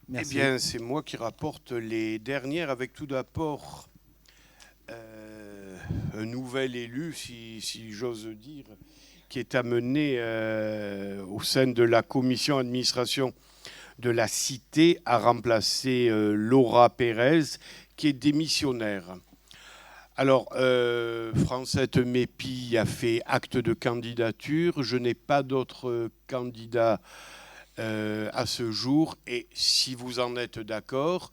Merci. Eh bien, c'est moi qui rapporte les dernières avec tout d'abord un nouvel élu, si j'ose dire, qui est amené au sein de la commission administration de la Cité à remplacer Laura Pérez, qui est démissionnaire. Alors, Francette Mépi a fait acte de candidature. Je n'ai pas d'autres candidats à ce jour. Et si vous en êtes d'accord,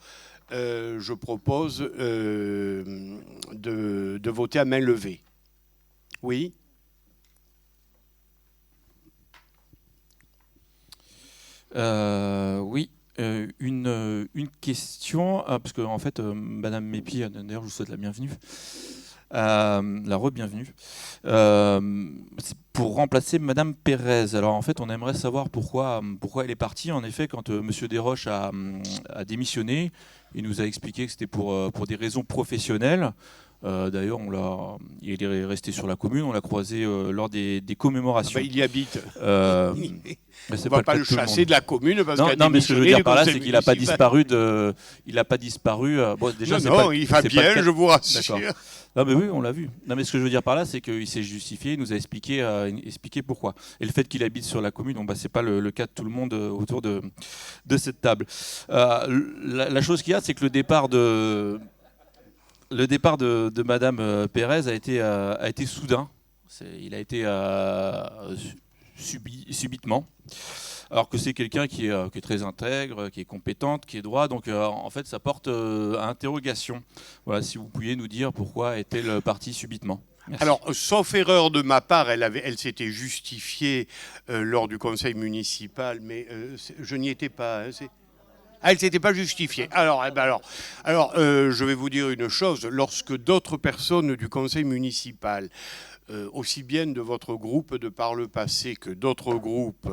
je propose de voter à main levée. Oui. Oui, une question, parce que en fait, Madame Mépi, d'ailleurs, je vous souhaite la bienvenue, la re-bienvenue, c'est pour remplacer Madame Pérez. Alors en fait, on aimerait savoir pourquoi elle est partie. En effet, quand Monsieur Desroches a démissionné, il nous a expliqué que c'était pour des raisons professionnelles. D'ailleurs, il est resté sur la commune, on l'a croisé lors des Ah commémorations. ben, il y habite. Euh, mais On c'est ne va pas pas le le cas de tout le chasser monde. de la commune parce Non, qu'il a non, mais ce que je veux démissionné dire du par là, conseil c'est qu'il n'a pas municipal. disparu il a pas disparu. Bon, déjà, Non, il va c'est pas le bien, cas. je vous D'accord. rassure. Non, mais oui, on l'a vu. Non, mais ce que je veux dire par là, c'est qu'il s'est justifié, il nous a expliqué pourquoi. Et le fait qu'il habite sur la commune, bon, bah, c'est pas le cas de tout le monde autour de cette table. La chose qu'il y a, c'est que le départ de Madame Pérez a été soudain. Il a été subitement. Alors que c'est quelqu'un qui est très intègre, qui est compétente, qui est droit. Donc en fait, ça porte à interrogation. Voilà, si vous pouviez nous dire pourquoi est-elle partie subitement. Merci. Alors, sauf erreur de ma part, elle s'était justifiée lors du conseil municipal, mais je n'y étais pas. Hein, elle ne s'était pas justifiée. Alors, je vais vous dire une chose. Lorsque d'autres personnes du conseil municipal, aussi bien de votre groupe de par le passé que d'autres groupes,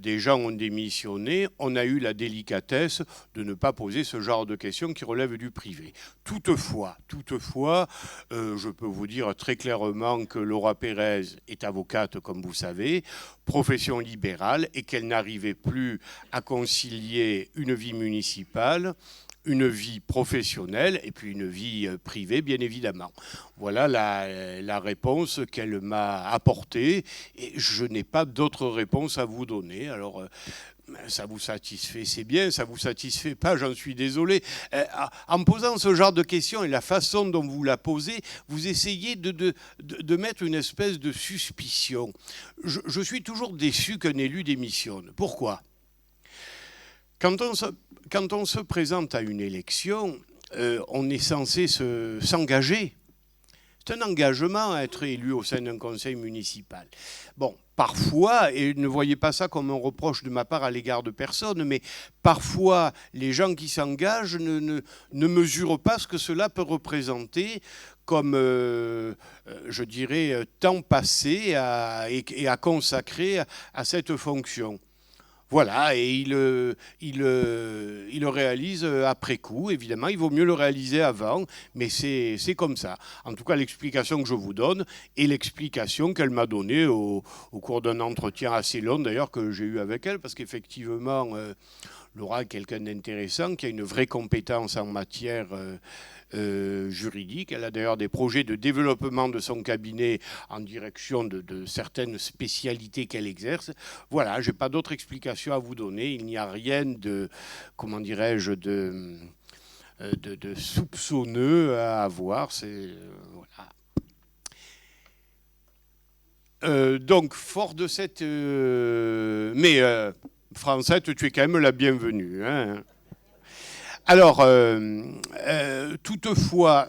des gens ont démissionné, on a eu la délicatesse de ne pas poser ce genre de questions qui relèvent du privé. Toutefois, je peux vous dire très clairement que Laura Pérez est avocate, comme vous savez, profession libérale, et qu'elle n'arrivait plus à concilier une vie municipale, une vie professionnelle et puis une vie privée, bien évidemment. Voilà la réponse qu'elle m'a apportée et je n'ai pas d'autre réponse à vous donner. Alors, ça vous satisfait, c'est bien, ça vous satisfait pas, j'en suis désolé. En posant ce genre de questions et la façon dont vous la posez, vous essayez de mettre une espèce de suspicion. Je suis toujours déçu qu'un élu démissionne. Pourquoi ? Quand on se présente à une élection, on est censé s'engager. C'est un engagement à être élu au sein d'un conseil municipal. Bon, parfois, et ne voyez pas ça comme un reproche de ma part à l'égard de personne, mais parfois, les gens qui s'engagent ne mesurent pas ce que cela peut représenter comme, je dirais, temps passé et à consacrer à cette fonction. Voilà, et il le réalise après coup. Évidemment, il vaut mieux le réaliser avant, mais c'est comme ça. En tout cas, l'explication que je vous donne est l'explication qu'elle m'a donnée au cours d'un entretien assez long, d'ailleurs, que j'ai eu avec elle, parce qu'effectivement, Laura est quelqu'un d'intéressant, qui a une vraie compétence en matière juridique. Elle a d'ailleurs des projets de développement de son cabinet en direction de certaines spécialités qu'elle exerce. Voilà, je n'ai pas d'autre explication à vous donner. Il n'y a rien de, comment dirais-je, de soupçonneux à avoir. Voilà. Donc, fort de cette... Francette, tu es quand même la bienvenue. Hein. Alors, toutefois,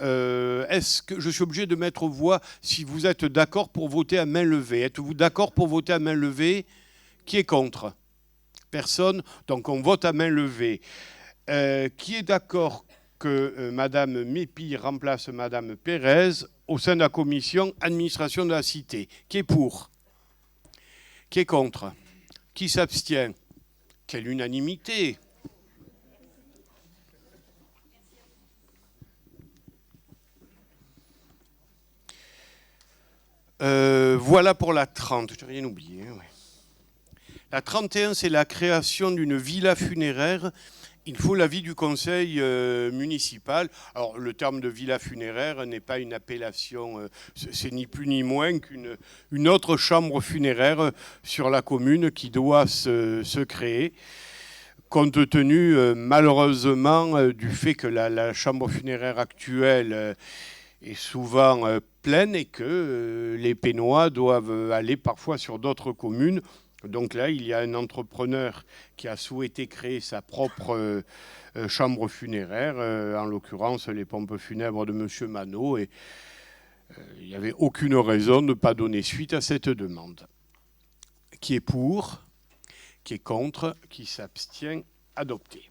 est-ce que je suis obligé de mettre aux voix si vous êtes d'accord pour voter à main levée? Êtes-vous d'accord pour voter à main levée? Qui est contre? Personne. Donc, on vote à main levée. Qui est d'accord que Madame Mépi remplace Madame Pérez au sein de la commission administration de la Cité? Qui est pour? Qui est contre? Qui s'abstient? Quelle unanimité! Voilà pour la 30. Je n'ai rien oublié. Ouais. La 31, c'est la création d'une villa funéraire Il faut l'avis du conseil municipal. Alors, le terme de villa funéraire n'est pas une appellation, c'est ni plus ni moins qu'une autre chambre funéraire sur la commune qui doit se créer, compte tenu malheureusement du fait que la chambre funéraire actuelle est souvent pleine et que les Pénois doivent aller parfois sur d'autres communes. Donc là, il y a un entrepreneur qui a souhaité créer sa propre chambre funéraire, en l'occurrence les pompes funèbres de M. Manot, et il n'y avait aucune raison de ne pas donner suite à cette demande. Qui est pour ? Qui est contre ? Qui s'abstient ? Adopté.